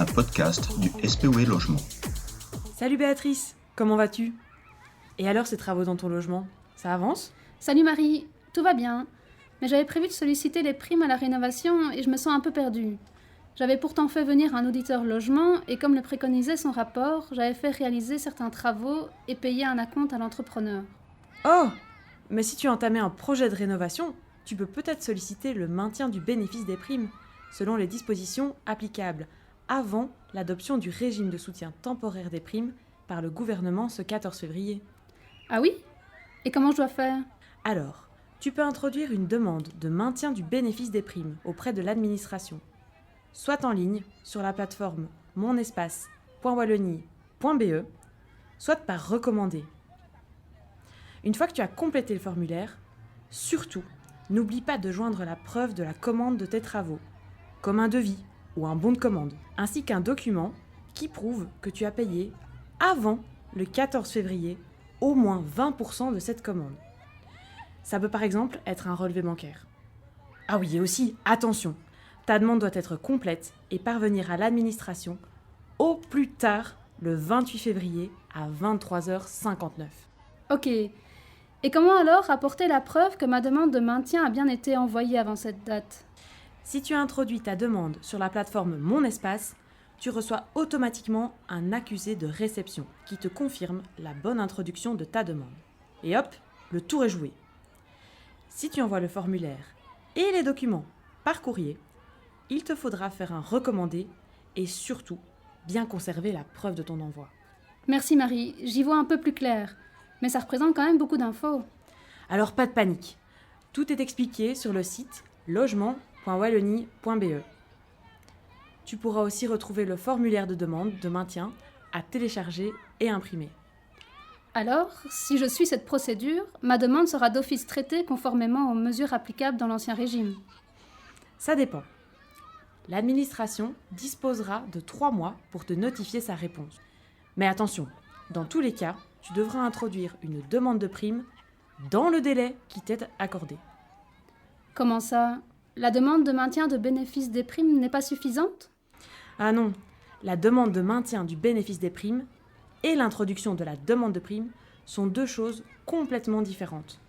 un podcast du SPOE Logement. Salut Béatrice, comment vas-tu? Et alors ces travaux dans ton logement, ça avance? Salut Marie, tout va bien. Mais j'avais prévu de solliciter les primes à la rénovation et je me sens un peu perdue. J'avais pourtant fait venir un auditeur logement et comme le préconisait son rapport, j'avais fait réaliser certains travaux et payer un acompte à l'entrepreneur. Oh! Mais si tu entamais un projet de rénovation, tu peux peut-être solliciter le maintien du bénéfice des primes, selon les dispositions applicables, avant l'adoption du régime de soutien temporaire des primes par le gouvernement ce 14 février. Ah oui? Et comment je dois faire? Alors, tu peux introduire une demande de maintien du bénéfice des primes auprès de l'administration, soit en ligne sur la plateforme monespace.wallonie.be, soit par recommandé. Une fois que tu as complété le formulaire, surtout, n'oublie pas de joindre la preuve de la commande de tes travaux, comme un devis ou un bon de commande, ainsi qu'un document qui prouve que tu as payé avant le 14 février au moins 20% de cette commande. Ça peut par exemple être un relevé bancaire. Ah oui, et aussi, attention, ta demande doit être complète et parvenir à l'administration au plus tard le 28 février à 23h59. Ok. Et comment alors apporter la preuve que ma demande de maintien a bien été envoyée avant cette date? Si tu introduis ta demande sur la plateforme Mon Espace, tu reçois automatiquement un accusé de réception qui te confirme la bonne introduction de ta demande. Et hop, le tour est joué. Si tu envoies le formulaire et les documents par courrier, il te faudra faire un recommandé et surtout bien conserver la preuve de ton envoi. Merci Marie, j'y vois un peu plus clair. Mais ça représente quand même beaucoup d'infos. Alors pas de panique, tout est expliqué sur le site logement.wallonie.be. Tu pourras aussi retrouver le formulaire de demande de maintien à télécharger et imprimer. Alors, si je suis cette procédure, ma demande sera d'office traitée conformément aux mesures applicables dans l'Ancien Régime. Ça dépend. L'administration disposera de 3 mois pour te notifier sa réponse. Mais attention, dans tous les cas, tu devras introduire une demande de prime dans le délai qui t'est accordé. Comment ça? La demande de maintien de bénéfice des primes n'est pas suffisante? Ah non, la demande de maintien du bénéfice des primes et l'introduction de la demande de prime sont deux choses complètement différentes.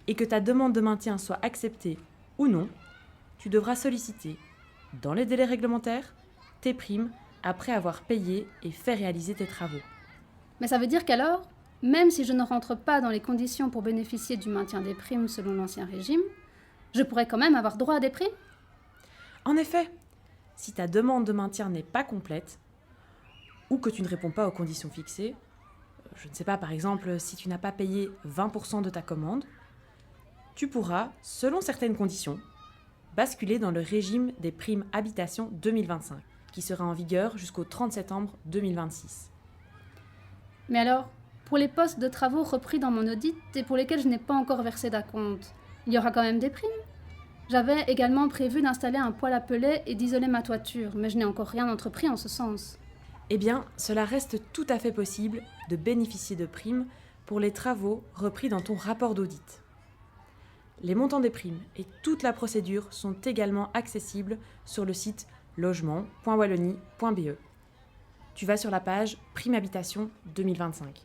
Et que ta demande de maintien soit acceptée ou non, tu devras solliciter, dans les délais réglementaires, tes primes après avoir payé et fait réaliser tes travaux. Mais ça veut dire qu'alors, même si je ne rentre pas dans les conditions pour bénéficier du maintien des primes selon l'Ancien Régime, je pourrais quand même avoir droit à des primes? En effet, si ta demande de maintien n'est pas complète, ou que tu ne réponds pas aux conditions fixées, je ne sais pas, par exemple, si tu n'as pas payé 20% de ta commande, tu pourras, selon certaines conditions, basculer dans le régime des primes habitation 2025, qui sera en vigueur jusqu'au 30 septembre 2026. Mais alors, pour les postes de travaux repris dans mon audit et pour lesquels je n'ai pas encore versé d'acompte, il y aura quand même des primes? J'avais également prévu d'installer un poêle à pellets et d'isoler ma toiture, mais je n'ai encore rien entrepris en ce sens. Eh bien, cela reste tout à fait possible de bénéficier de primes pour les travaux repris dans ton rapport d'audit. Les montants des primes et toute la procédure sont également accessibles sur le site logement.wallonie.be. Tu vas sur la page Prime Habitation 2025.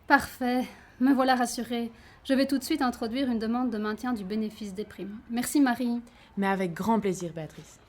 Parfait, me voilà rassurée. Je vais tout de suite introduire une demande de maintien du bénéfice des primes. Merci Marie. Mais avec grand plaisir, Béatrice.